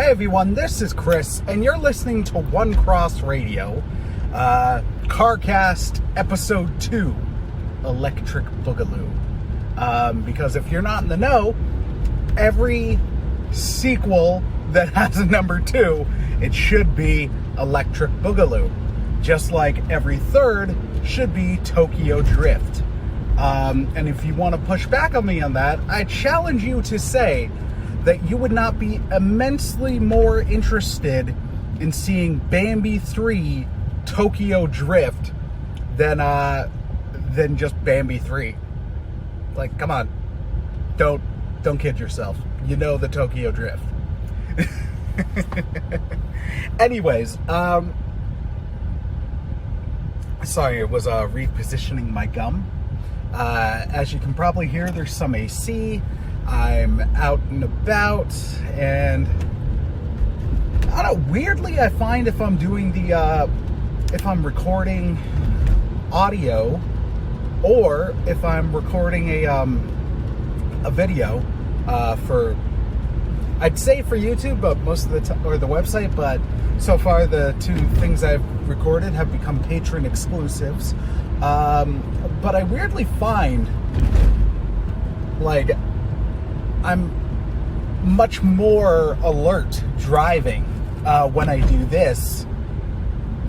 Hey everyone, this is Chris, and you're listening to One Cross Radio, CarCast Episode 2, Electric Boogaloo. Because if you're not in the know, every sequel that has a number 2, it should be Electric Boogaloo. Just like every third should be Tokyo Drift. And if you want to push back on me on that, I challenge you to say that you would not be immensely more interested in seeing Bambi 3 Tokyo Drift than just Bambi 3. Like, come on. Don't kid yourself. You know the Tokyo Drift. Anyways, sorry, it was repositioning my gum. As you can probably hear, there's some AC. I'm out and about, and I don't know, weirdly I find if I'm doing if I'm recording audio or if I'm recording a video for, I'd say for YouTube, but most of the time, or the website, but so far the two things I've recorded have become patron exclusives. But I weirdly find, like, I'm much more alert driving when I do this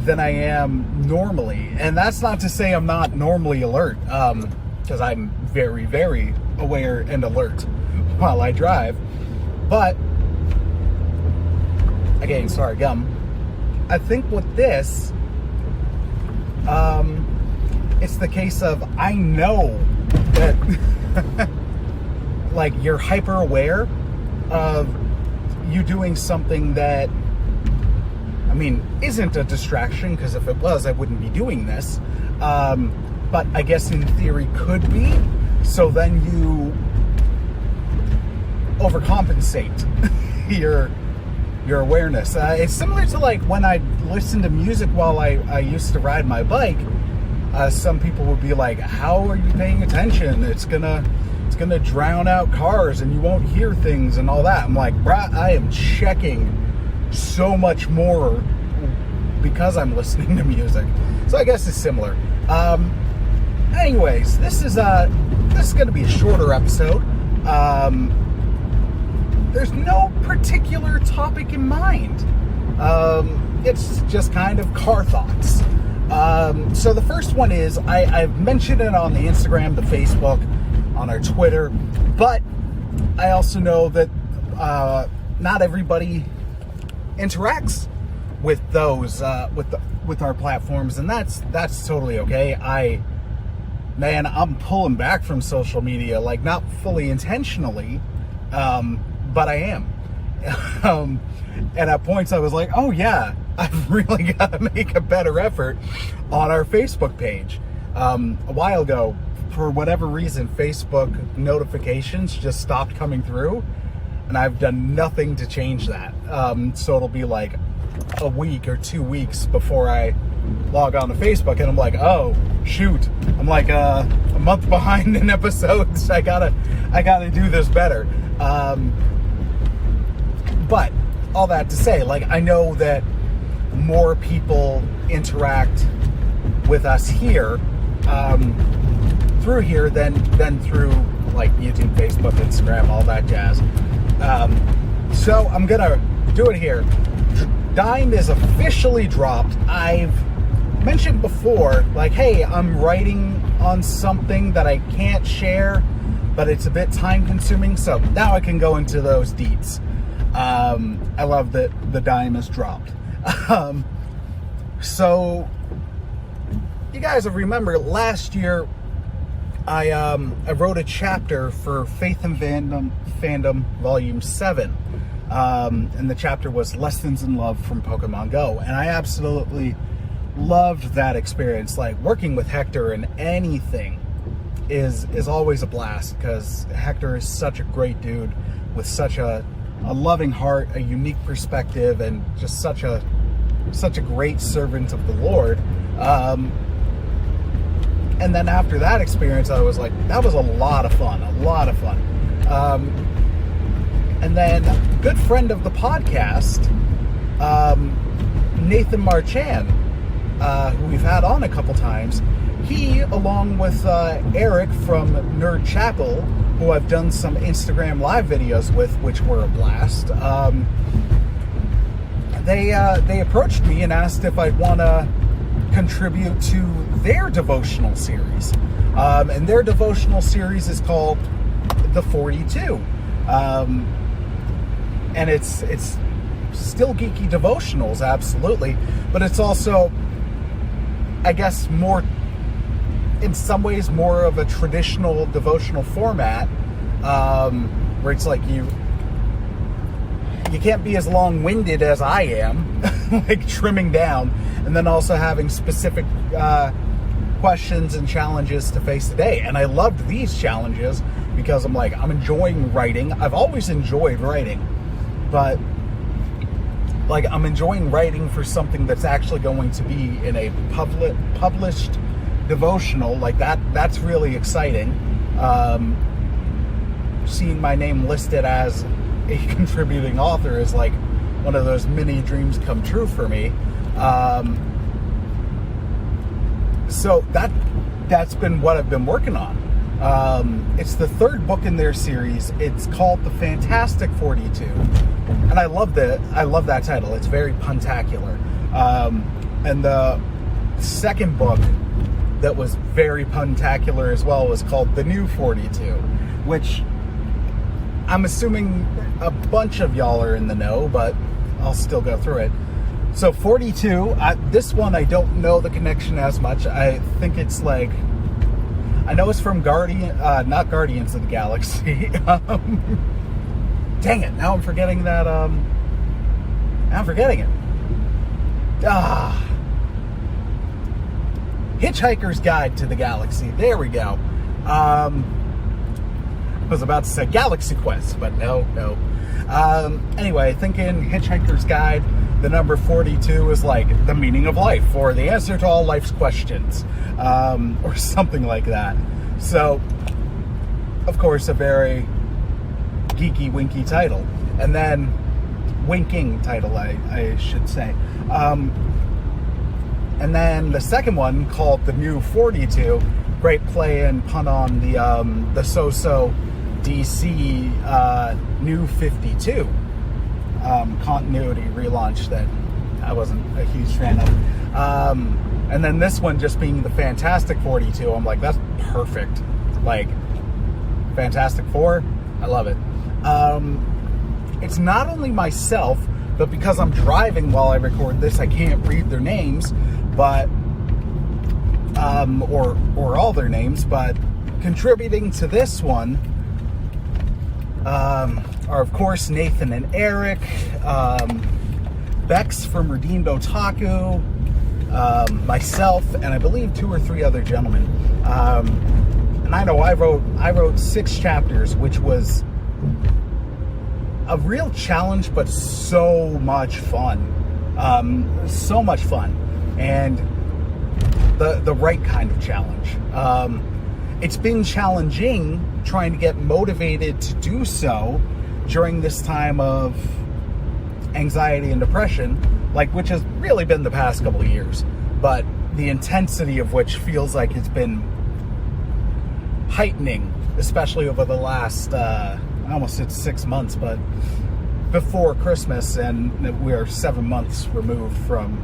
than I am normally. And that's not to say I'm not normally alert, because I'm very, very aware and alert while I drive. But, again, sorry, gum. I think with this, it's the case of, I know that like, you're hyper aware of you doing something that, I mean, isn't a distraction, because if it was, I wouldn't be doing this. But I guess in theory could be. So then you overcompensate your awareness. It's similar to like when I listen to music while I used to ride my bike. Some people would be like, how are you paying attention? It's gonna drown out cars and you won't hear things and all that. I'm like, bruh, I am checking so much more because I'm listening to music. So I guess it's similar. Anyways, this is gonna be a shorter episode. There's no particular topic in mind. It's just kind of car thoughts. So the first one is, I've mentioned it on the Instagram, the Facebook, on our Twitter, but I also know that not everybody interacts with those with our platforms, and that's totally okay. I'm pulling back from social media, like, not fully intentionally, but I am. And at points I was like, oh yeah, I've really got to make a better effort on our Facebook page. A while ago, for whatever reason, Facebook notifications just stopped coming through, and I've done nothing to change that. So it'll be like a week or 2 weeks before I log on to Facebook, and I'm like, oh shoot, I'm like a month behind in episodes. I gotta do this better. But all that to say, like, I know that more people interact with us here, through here than through like YouTube, Facebook, Instagram, all that jazz. So I'm gonna do it here. Dime is officially dropped. I've mentioned before, like, hey, I'm writing on something that I can't share, but it's a bit time consuming, so now I can go into those deets. I love that the dime is dropped. So you guys will remember last year I wrote a chapter for Faith and Fandom Volume 7. And the chapter was Lessons in Love from Pokemon Go. And I absolutely loved that experience. Like, working with Hector in anything is always a blast, because Hector is such a great dude with such a loving heart, a unique perspective, and just such a great servant of the Lord. And then after that experience, I was like, that was a lot of fun. And then good friend of the podcast, Nathan Marchand, who we've had on a couple times, he, along with Eric from Nerd Chapel, who I've done some Instagram live videos with, which were a blast, they approached me and asked if I'd want to contribute to their devotional series. And their devotional series is called The 42. And it's still geeky devotionals, absolutely, but it's also, I guess, more, in some ways, more of a traditional devotional format, where it's like you can't be as long-winded as I am, like trimming down, and then also having specific questions and challenges to face today. And I loved these challenges because I'm enjoying writing. I've always enjoyed writing, but I'm enjoying writing for something that's actually going to be in a published devotional. That's really exciting. Seeing my name listed as a contributing author is like one of those mini dreams come true for me. So that's been what I've been working on. It's the third book in their series. It's called The Fantastic 42, and I love that title. It's very puntacular. And the second book that was very puntacular as well was called The New 42, which I'm assuming a bunch of y'all are in the know, but I'll still go through it. So 42, this one I don't know the connection as much. I think it's I know it's from not Guardians of the Galaxy. Dang it, now I'm forgetting that, I'm forgetting it. Hitchhiker's Guide to the Galaxy, there we go. I was about to say Galaxy Quest, but no. Anyway, thinking Hitchhiker's Guide, the number 42 is like the meaning of life, or the answer to all life's questions, or something like that. So, of course, a very geeky, winky title. And then, winking title, I should say. And then the second one, called The New 42, great play and pun on the so-so DC New 52 continuity relaunch that I wasn't a huge fan of. And then this one just being the Fantastic 42, I'm like, that's perfect. Fantastic Four, I love it. It's not only myself, but because I'm driving while I record this, I can't read their names, but or all their names, but contributing to this one are, of course, Nathan and Eric, Bex from Redeemed Otaku, myself, and I believe 2 or 3 other gentlemen. And I know I wrote 6 chapters, which was a real challenge, but so much fun. So much fun. And the right kind of challenge. It's been challenging trying to get motivated to do so during this time of anxiety and depression, which has really been the past couple of years, but the intensity of which feels like it's been heightening, especially over the last, I almost said 6 months, but before Christmas, and we're 7 months removed from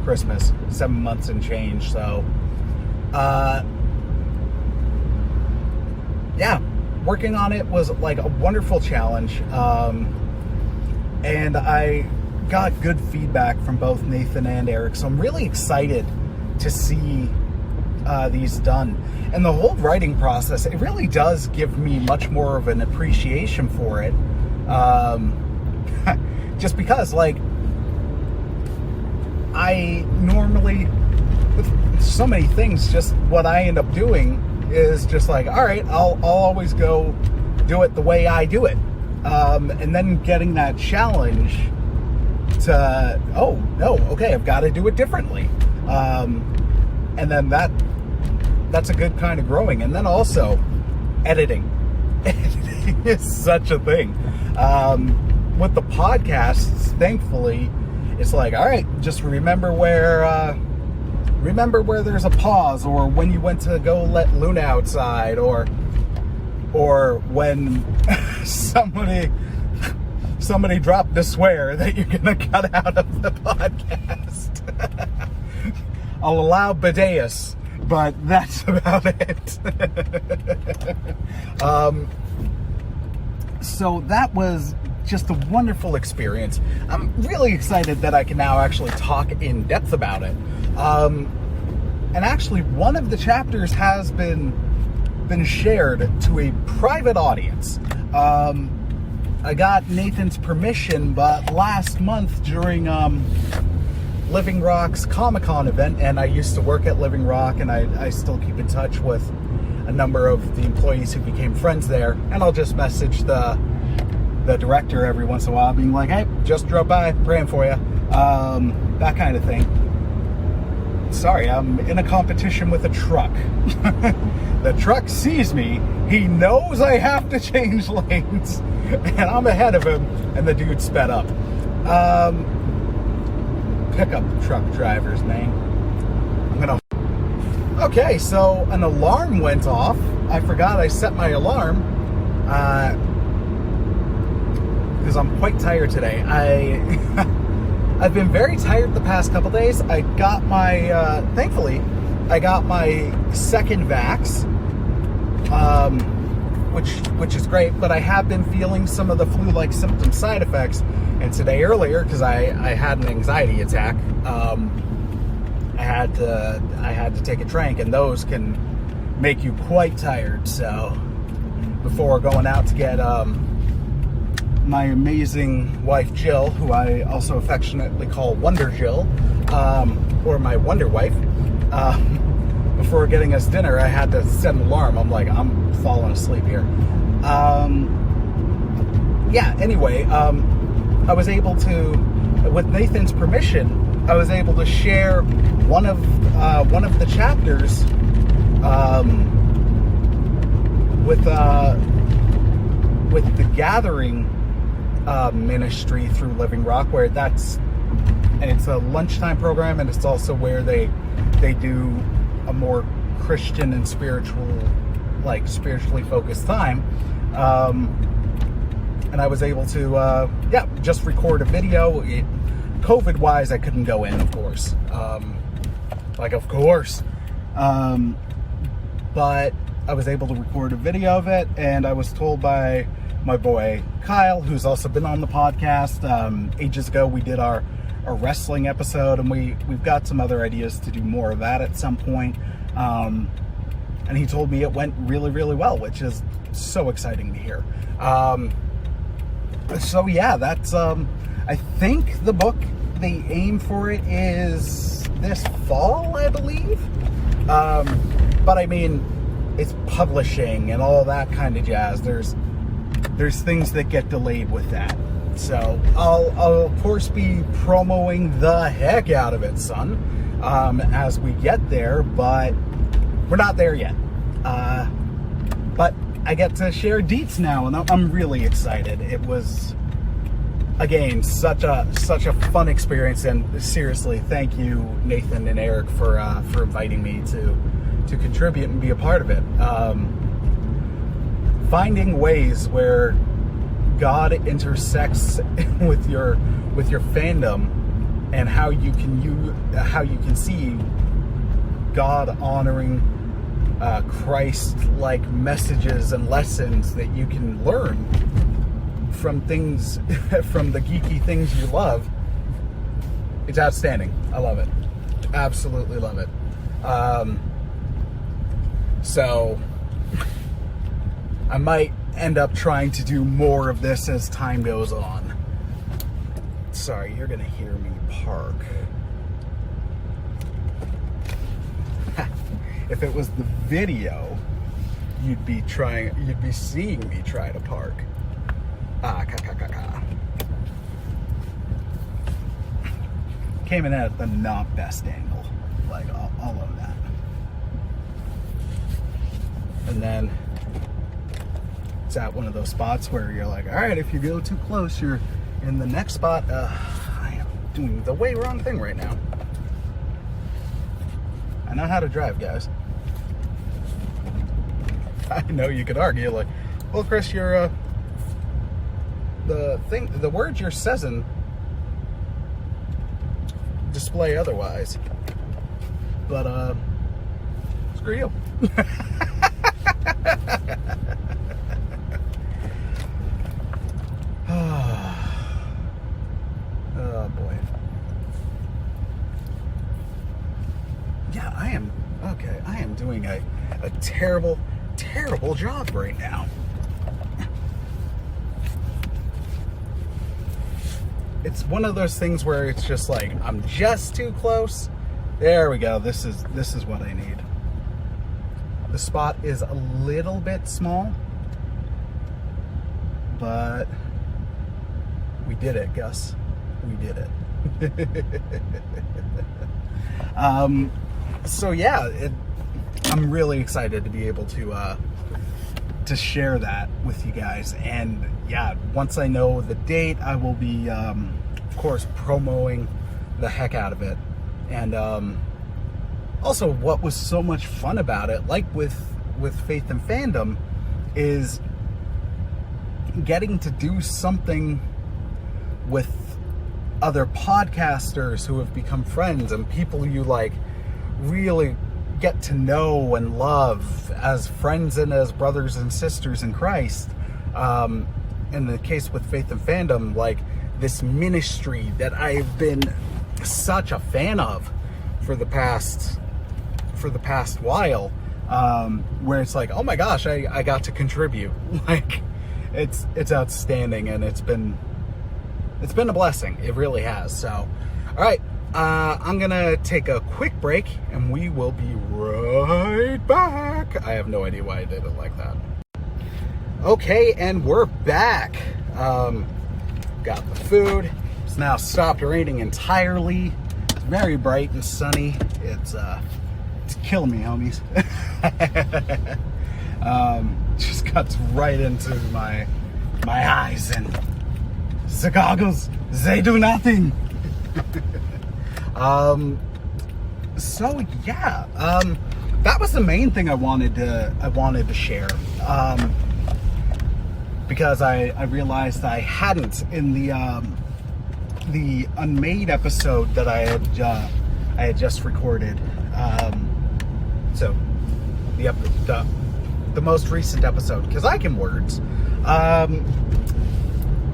Christmas, 7 months and change, so, yeah, working on it was a wonderful challenge, and I got good feedback from both Nathan and Eric, so I'm really excited to see these done. And the whole writing process, it really does give me much more of an appreciation for it, just because I normally, with so many things, just what I end up doing is just all right, I'll always go do it the way I do it. And then getting that challenge to, oh, no, okay, I've got to do it differently. And then that's a good kind of growing. And then also editing. Editing is such a thing. With the podcasts, thankfully, it's like, all right, just remember where there's a pause, or when you went to go let Luna outside, or when somebody dropped a swear that you're gonna cut out of the podcast. I'll allow Bideus, but that's about it. So that was just a wonderful experience. I'm really excited that I can now actually talk in depth about it. And actually, one of the chapters has been shared to a private audience. I got Nathan's permission, but last month during Living Rock's Comic-Con event, and I used to work at Living Rock, and I still keep in touch with a number of the employees who became friends there, and I'll just message the director every once in a while, being like, hey, just drove by, praying for you, that kind of thing. Sorry, I'm in a competition with a truck. The truck sees me, he knows I have to change lanes, and I'm ahead of him, and the dude sped up. Pickup truck driver's name. Okay, so an alarm went off. I forgot I set my alarm, because I'm quite tired today. I've been very tired the past couple days. I got my, thankfully, I got my second vax, which is great, but I have been feeling some of the flu-like symptom side effects. And today earlier, because I had an anxiety attack, I had to take a trank, and those can make you quite tired. So before going out to get my amazing wife Jill, who I also affectionately call Wonder Jill, or my Wonder Wife, before getting us dinner, I had to set an alarm. I'm like, I'm falling asleep here. Yeah, anyway, I was able to, with Nathan's permission, I was able to share one of the chapters with the Gathering ministry through Living Rock, where it's a lunchtime program, and it's also where they do a more Christian and spiritually focused time. And I was able to, just record a video. COVID-wise, I couldn't go in, of course. But I was able to record a video of it, and I was told by my boy Kyle, who's also been on the podcast ages ago. We did our wrestling episode, and we've got some other ideas to do more of that at some point. And he told me it went really, really well, which is so exciting to hear. So yeah, that's, I think the book, the aim for it is this fall, I believe. But I mean, it's publishing and all that kind of jazz. There's things that get delayed with that. So I'll of course be promoting the heck out of it, son, as we get there, but we're not there yet. But I get to share deets now, and I'm really excited. It was, again, such a fun experience, and seriously, thank you, Nathan and Eric, for inviting me to contribute and be a part of it. Finding ways where God intersects with your fandom, and how you can see God honoring Christ-like messages and lessons that you can learn from things, from the geeky things you love. It's outstanding. I love it. Absolutely love it. So I might end up trying to do more of this as time goes on. Sorry, you're gonna hear me park. If it was the video, you'd be seeing me try to park. Came in at the not best angle. Like, all of that. And then, it's at one of those spots where you're like, all right, if you go too close, you're in the next spot. I am doing the way wrong thing right now. I know how to drive, guys. I know you could argue, like, well, Chris, you're, the words you're saying display otherwise. But, screw you. Oh boy. Yeah, I am doing a terrible job right now. It's one of those things where it's just like, I'm just too close. There we go. This is what I need. The spot is a little bit small, but we did it, Gus. We did it. So yeah, I'm really excited to be able to share that with you guys. And yeah, once I know the date, I will be, of course, promoting the heck out of it. And also, what was so much fun about it, like with Faith and Fandom, is getting to do something with other podcasters who have become friends and people you like really get to know and love as friends and as brothers and sisters in Christ. In the case with Faith and Fandom, like this ministry that I've been such a fan of for the past while, where it's like, oh my gosh, I got to contribute. Like, it's outstanding, and it's been a blessing. It really has. So, all right, I'm gonna take a quick break, and we will be right back. I have no idea why I did it like that. Okay, and we're back. Got the food. It's now stopped raining entirely. It's very bright and sunny. It's killing me, homies. Just cuts right into my eyes, and the goggles, they do nothing. So yeah, that was the main thing I wanted to share, because I realized I hadn't in the unmade episode that I had just recorded. So the most recent episode, because I can words. All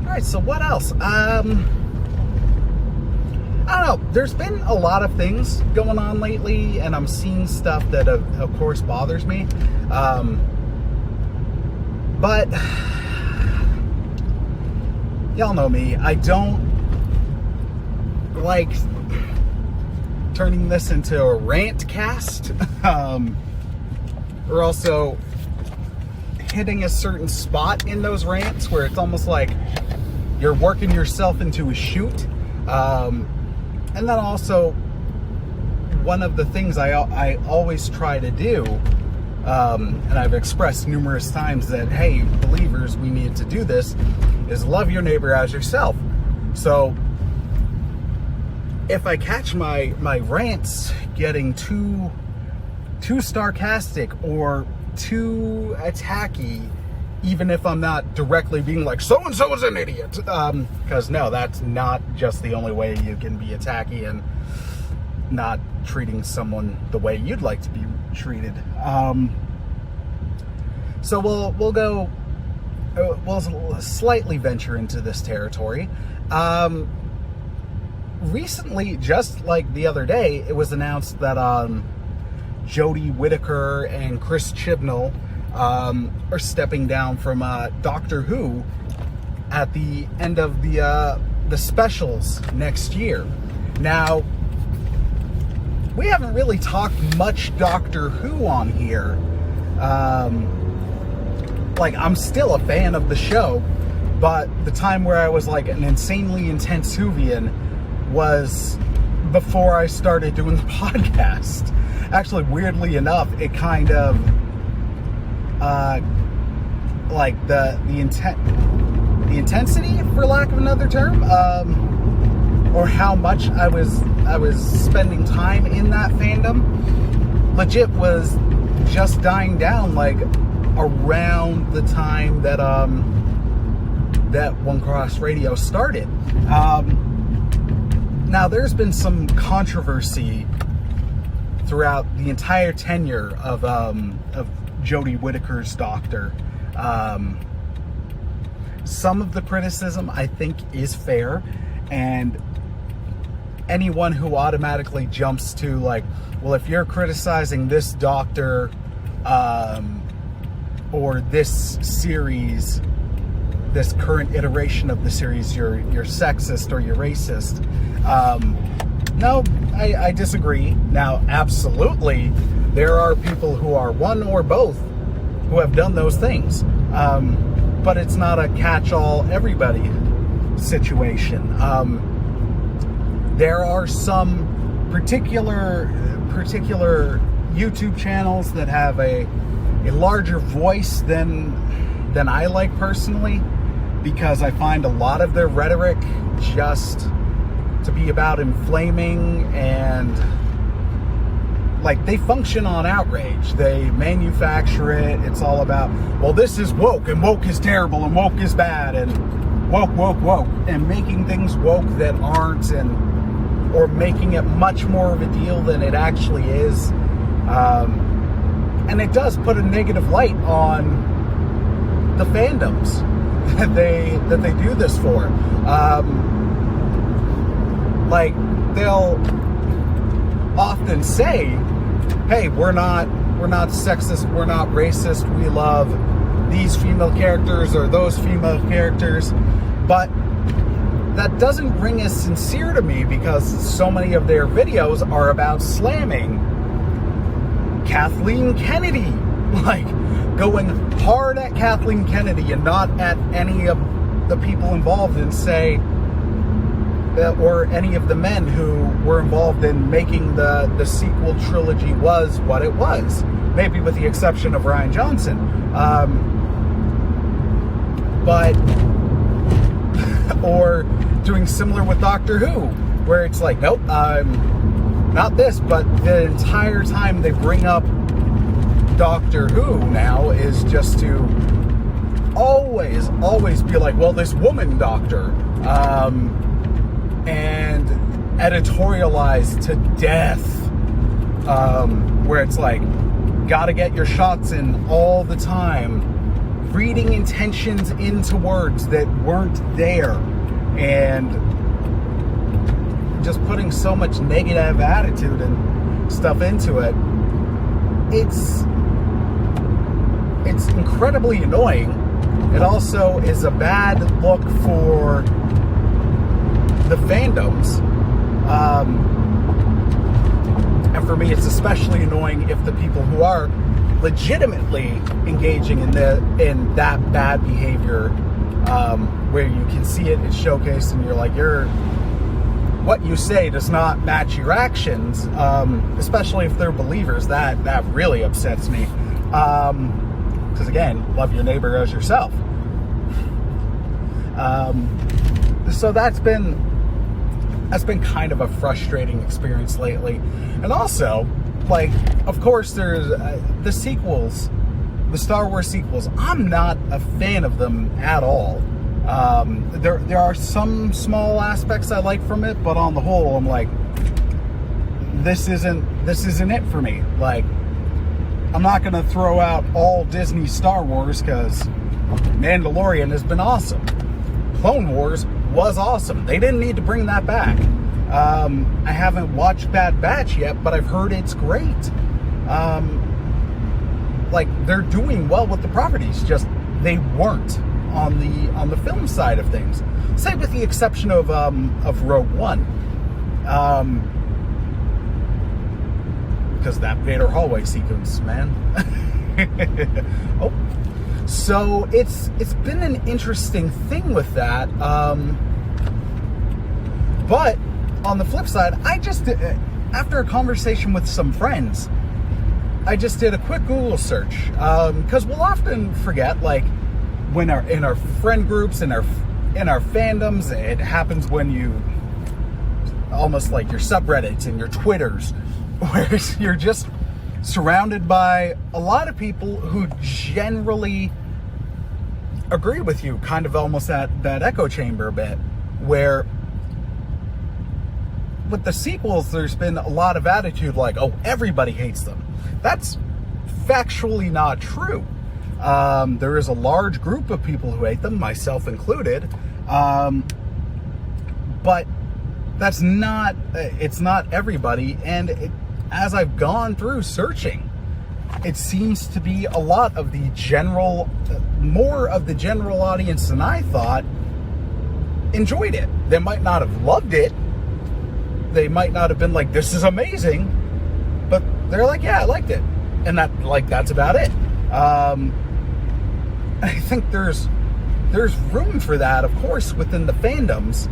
right, so what else? I don't know. There's been a lot of things going on lately, and I'm seeing stuff that, of course, bothers me. But y'all know me. I don't like turning this into a rant cast, or also hitting a certain spot in those rants where it's almost like you're working yourself into a shoot. And then also, one of the things I always try to do, and I've expressed numerous times that, hey, believers, we need to do this, is love your neighbor as yourself. So if I catch my rants getting too sarcastic or too attacky, even if I'm not directly being like, so-and-so is an idiot. Because no, that's not just the only way you can be attacky and not treating someone the way you'd like to be treated. So we'll slightly venture into this territory. Recently, just like the other day, it was announced that Jodie Whittaker and Chris Chibnall are stepping down from Doctor Who at the end of the specials next year. Now, we haven't really talked much Doctor Who on here. Like, I'm still a fan of the show, but the time where I was like an insanely intense Whovian was before I started doing the podcast. Actually, weirdly enough, it kind of like the intensity, for lack of another term, or how much I was spending time in that fandom, legit was just dying down, like around the time that that One Cross Radio started. Now, there's been some controversy throughout the entire tenure of Jodie Whittaker's Doctor. Some of the criticism, I think, is fair, and anyone who automatically jumps to, like, well, if you're criticizing this Doctor or this series, this current iteration of the series, you're sexist or you're racist. No, I disagree. Now, absolutely, there are people who are one or both who have done those things. But it's not a catch-all everybody situation. There are some particular YouTube channels that have a larger voice than I like personally, because I find a lot of their rhetoric just to be about inflaming, and like, they function on outrage. They manufacture it. It's all about, well, this is woke, and woke is terrible, and woke is bad, and woke, and making things woke that aren't, or making it much more of a deal than it actually is. And it does put a negative light on the fandoms that they do this for. Like, they'll often say, hey, we're not sexist, we're not racist, we love these female characters or those female characters, but that doesn't ring as sincere to me, because so many of their videos are about slamming Kathleen Kennedy, like going hard at Kathleen Kennedy and not at any of the people involved, and say, or any of the men who were involved in making the sequel trilogy was what it was, maybe with the exception of Rian Johnson. But or doing similar with Doctor Who, where it's like, nope, not this, but the entire time they bring up Doctor Who now is just to always be like, well, this woman doctor, and editorialized to death, where it's like, gotta get your shots in all the time, reading intentions into words that weren't there, and just putting so much negative attitude and stuff into it. It's incredibly annoying. It also is a bad look for the fandoms, and for me, it's especially annoying if the people who are legitimately engaging in that bad behavior, where you can see it's showcased, and you're like, what you say does not match your actions, especially if they're believers. That really upsets me, because again, love your neighbor as yourself. So that's been kind of a frustrating experience lately. And also, like, of course, there's the sequels, the Star Wars sequels. I'm not a fan of them at all. There are some small aspects I like from it, but on the whole, I'm like, this isn't it for me. Like, I'm not gonna throw out all Disney Star Wars, because Mandalorian has been awesome. Clone Wars was awesome. They didn't need to bring that back. I haven't watched Bad Batch yet, but I've heard it's great. Like, they're doing well with the properties, just they weren't on the film side of things. Say with the exception of Rogue One. Because that Vader hallway sequence, man. Oh. So it's been an interesting thing with that. But on the flip side, I just, after a conversation with some friends, I just did a quick Google search, because we'll often forget, like, when in our friend groups, in our fandoms. It happens when you almost like your subreddits and your Twitters, where you're just surrounded by a lot of people who generally agree with you, kind of almost that echo chamber bit, where with the sequels, there's been a lot of attitude like, oh, everybody hates them. That's factually not true. There is a large group of people who hate them, myself included, but that's not, it's not everybody. And as I've gone through searching, it seems to be a lot of the general, more of the general audience than I thought enjoyed it. They might not have loved it. They might not have been like, this is amazing, but they're like, yeah, I liked it. And that's about it. I think there's room for that, of course, within the fandoms.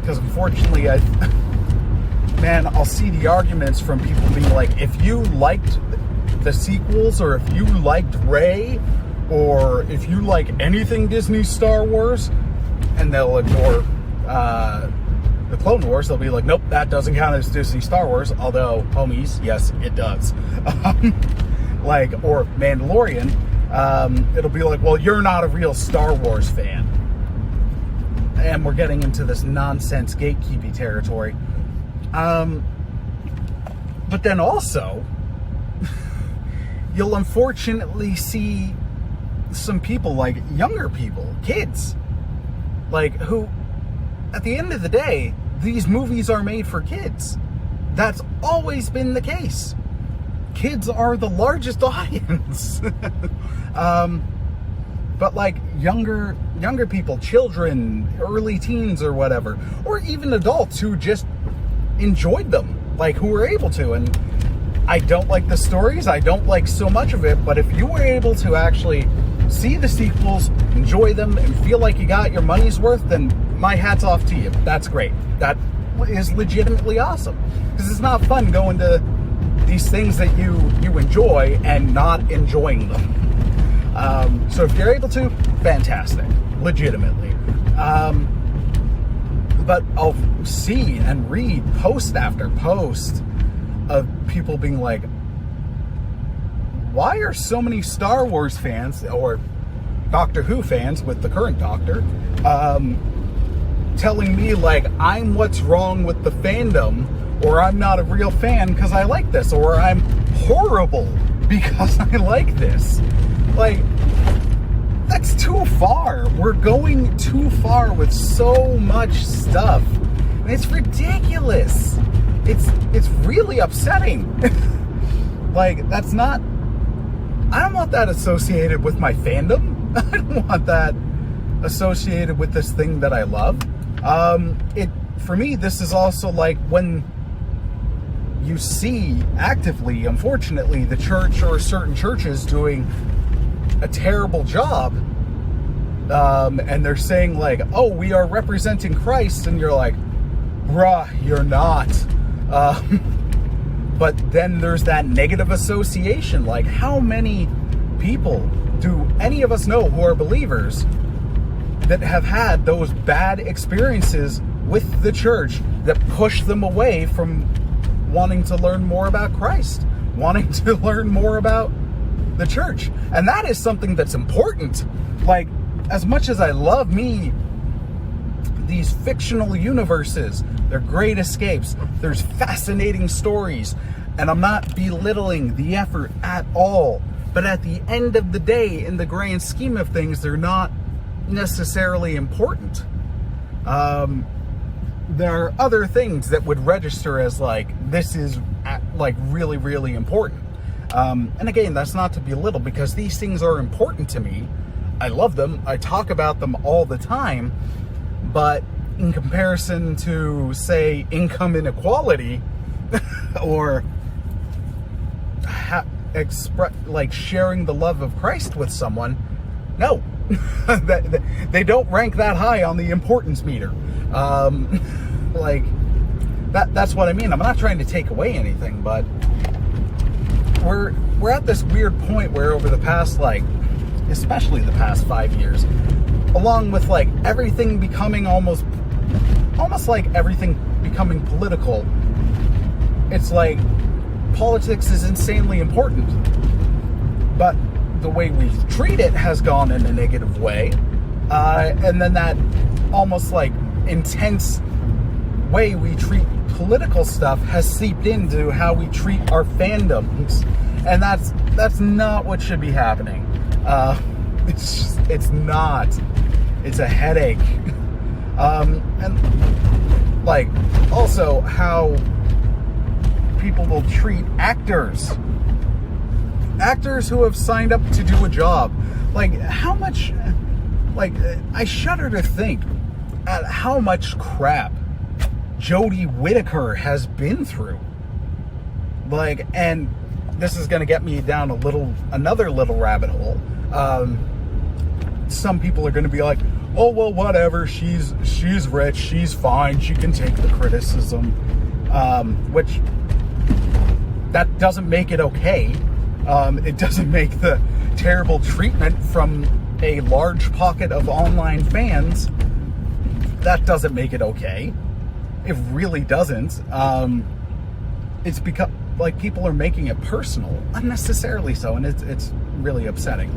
Because unfortunately, I'll see the arguments from people being like, if you liked the sequels, or if you liked Rey, or if you like anything Disney Star Wars, and they'll ignore the Clone Wars, they'll be like, nope, that doesn't count as Disney Star Wars, although, homies, yes, it does. Or Mandalorian, it'll be like, well, you're not a real Star Wars fan. And we're getting into this nonsense gatekeeping territory. But then also, you'll unfortunately see some people, like younger people, kids, who, at the end of the day, these movies are made for kids. That's always been the case. Kids are the largest audience. But younger people, children, early teens or whatever, or even adults who just enjoyed them, who were able to. And I don't like the stories, I don't like so much of it, but if you were able to actually see the sequels, enjoy them, and feel like you got your money's worth, then my hat's off to you. That's great. That is legitimately awesome. Because it's not fun going to these things that you enjoy and not enjoying them. So if you're able to, fantastic, legitimately. But I'll see and read post after post of people being like, why are so many Star Wars fans, or Doctor Who fans with the current Doctor, telling me I'm what's wrong with the fandom, or I'm not a real fan because I like this, or I'm horrible because I like this. That's too far. We're going too far with so much stuff. And it's ridiculous. It's really upsetting. That's not, I don't want that associated with my fandom. I don't want that associated with this thing that I love. For me, this is also when you see actively, unfortunately, the church or certain churches doing a terrible job, and they're saying oh, we are representing Christ, and you're like, bruh, you're not. But then there's that negative association. How many people do any of us know who are believers that have had those bad experiences with the church that push them away from wanting to learn more about Christ, wanting to learn more about the church? And that is something that's important. As much as I love these fictional universes, they're great escapes, there's fascinating stories, and I'm not belittling the effort at all, but at the end of the day, in the grand scheme of things, they're not necessarily important. There are other things that would register as this is really, really important. And again, that's not to belittle, because these things are important to me. I love them. I talk about them all the time. But in comparison to, say, income inequality or sharing the love of Christ with someone, no. They don't rank that high on the importance meter. That's what I mean. I'm not trying to take away anything, but we're at this weird point where over the past especially the past 5 years, along with like everything becoming almost like everything becoming political. It's like politics is insanely important, but the way we treat it has gone in a negative way, and then that almost like intense way we treat political stuff has seeped into how we treat our fandoms, and that's not what should be happening. It's not. It's a headache. And like also how people will treat actors who have signed up to do a job. Like how much, like I shudder to think at how much crap Jodie Whittaker has been through. Like, and this is going to get me down another little rabbit hole. Some people are going to be like, oh, well, whatever, she's rich, she's fine, she can take the criticism, which that doesn't make it okay. It doesn't make the terrible treatment from a large pocket of online fans, that doesn't make it okay. It really doesn't. It's because like people are making it personal, unnecessarily so, and it's really upsetting.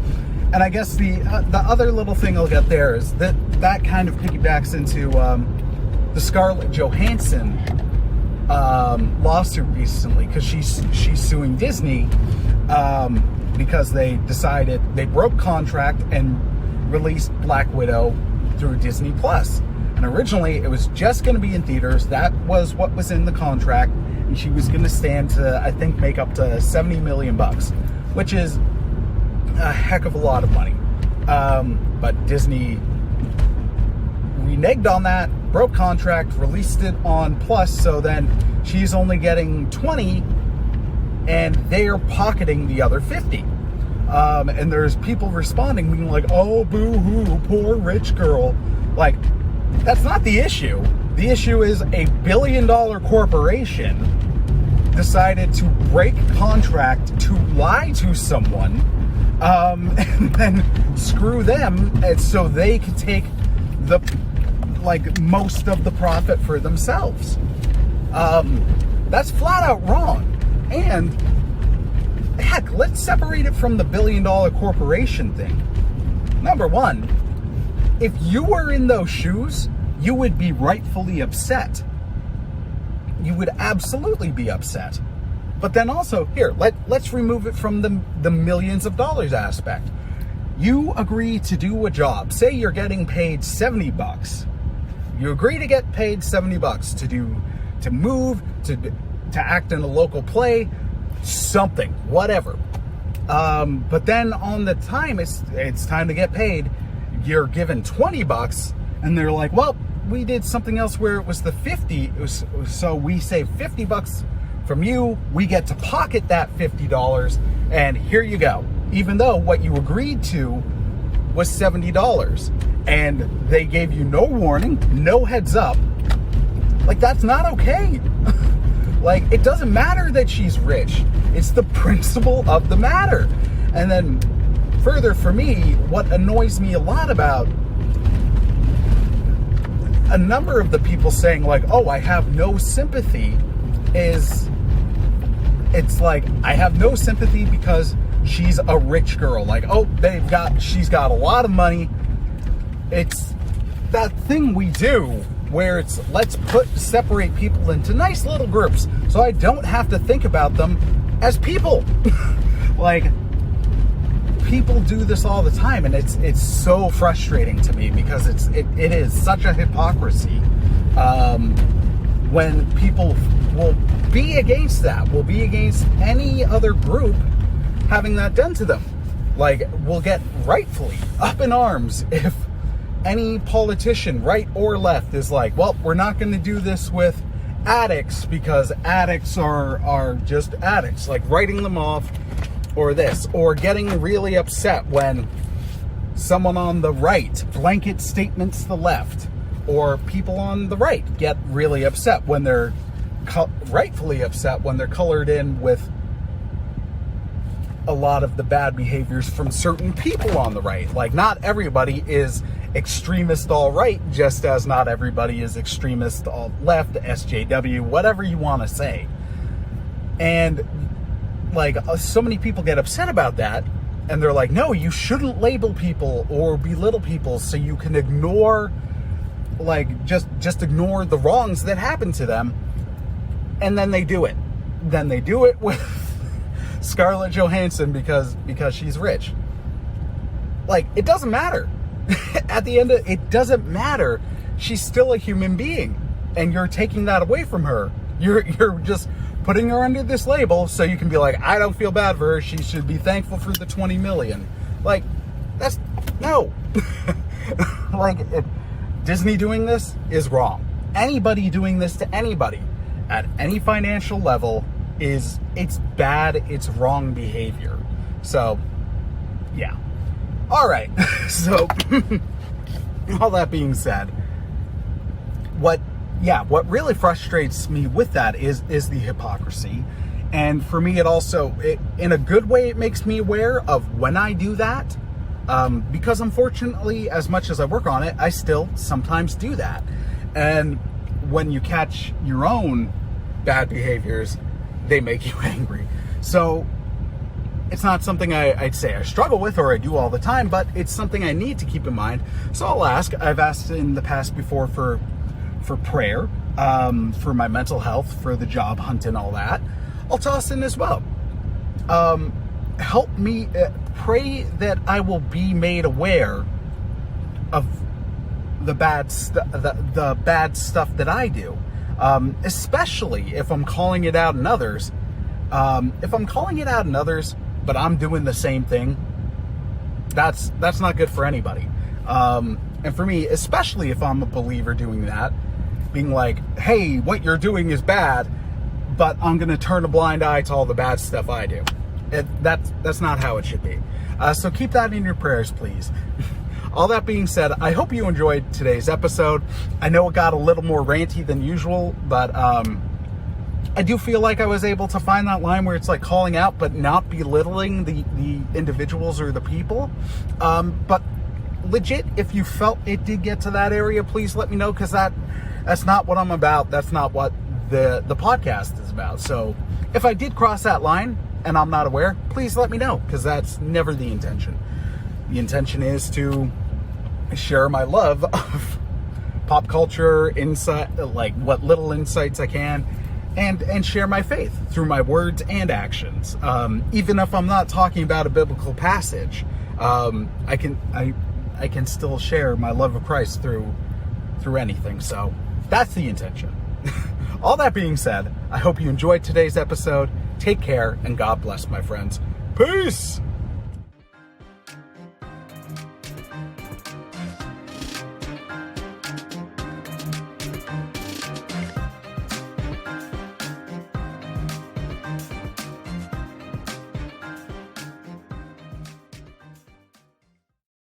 And I guess the other little thing I'll get there is that kind of piggybacks into the Scarlett Johansson lawsuit recently, because she's suing Disney because they decided they broke contract and released Black Widow through Disney Plus. And originally it was just going to be in theaters. That was what was in the contract, and she was going to stand to, I think, make up to $70 million, which is a heck of a lot of money. But Disney reneged on that, broke contract, released it on Plus, so then she's only getting 20 and they're pocketing the other 50. And there's people responding being like, oh, boo-hoo, poor rich girl. Like, that's not the issue. The issue is a billion-dollar corporation decided to break contract to lie to someone, and then screw them, and so they could take the most of the profit for themselves. That's flat out wrong. And heck, let's separate it from the billion-dollar corporation thing. Number one, if you were in those shoes, you would be rightfully upset. You would absolutely be upset. But then also, here, let's remove it from the millions of dollars aspect. You agree to do a job. Say you're getting paid $70. You agree to get paid $70 to move, to act in a local play, something, whatever. But then on the time it's time to get paid, you're given $20, and they're like, well, we did something else where it was the 50. So we save $50 from you. We get to pocket that $50, and here you go. Even though what you agreed to was $70, and they gave you no warning, no heads up. Like, that's not okay. Like, it doesn't matter that she's rich. It's the principle of the matter. And then further, for me, what annoys me a lot about a number of the people saying like, oh, I have no sympathy, is it's like, I have no sympathy because she's a rich girl. Like, oh, she's got a lot of money. It's that thing we do where it's, let's separate people into nice little groups so I don't have to think about them as people. Like, people do this all the time, and it's so frustrating to me because it is such a hypocrisy when people will be against that, will be against any other group having that done to them. Like, will get rightfully up in arms if any politician, right or left, is like, well, we're not going to do this with addicts because addicts are just addicts, like writing them off, or this, or getting really upset when someone on the right blanket statements the left, or people on the right get really upset when they're rightfully upset when they're colored in with a lot of the bad behaviors from certain people on the right. Like, not everybody is extremist all right, just as not everybody is extremist all left, SJW, whatever you want to say. And like, so many people get upset about that, and they're like, no, you shouldn't label people or belittle people so you can ignore, like, just ignore the wrongs that happen to them. And then they do it. Then they do it with Scarlett Johansson because she's rich. Like, it doesn't matter. At the end of it, doesn't matter. She's still a human being, and you're taking that away from her. You're just putting her under this label so you can be like, I don't feel bad for her. She should be thankful for the 20 million. Like, that's no. Like, Disney doing this is wrong. Anybody doing this to anybody at any financial level it's bad. It's wrong behavior. So, yeah. All right. So, all that being said, what really frustrates me with that is the hypocrisy. And for me, in a good way, it makes me aware of when I do that. Because unfortunately, as much as I work on it, I still sometimes do that. And when you catch your own bad behaviors, they make you angry. So it's not something I'd say I struggle with or I do all the time, but it's something I need to keep in mind. So I've asked in the past before for prayer, for my mental health, for the job hunt and all that. I'll toss in as well. Help me, pray that I will be made aware of the bad stuff that I do. Especially if I'm calling it out in others. If I'm calling it out in others, but I'm doing the same thing, that's not good for anybody. And for me, especially if I'm a believer doing that, being like, hey, what you're doing is bad, but I'm going to turn a blind eye to all the bad stuff I do. That's not how it should be. So keep that in your prayers, please. All that being said, I hope you enjoyed today's episode. I know it got a little more ranty than usual, but I do feel like I was able to find that line where it's like calling out but not belittling the individuals or the people. But legit, if you felt it did get to that area, please let me know, because that's not what I'm about. That's not what the podcast is about. So if I did cross that line and I'm not aware, please let me know, because that's never the intention. The intention is to share my love of pop culture, insight, like what little insights I can, and share my faith through my words and actions. Even if I'm not talking about a biblical passage, I can still share my love of Christ through anything. So that's the intention. All that being said, I hope you enjoyed today's episode. Take care, and God bless, my friends. Peace!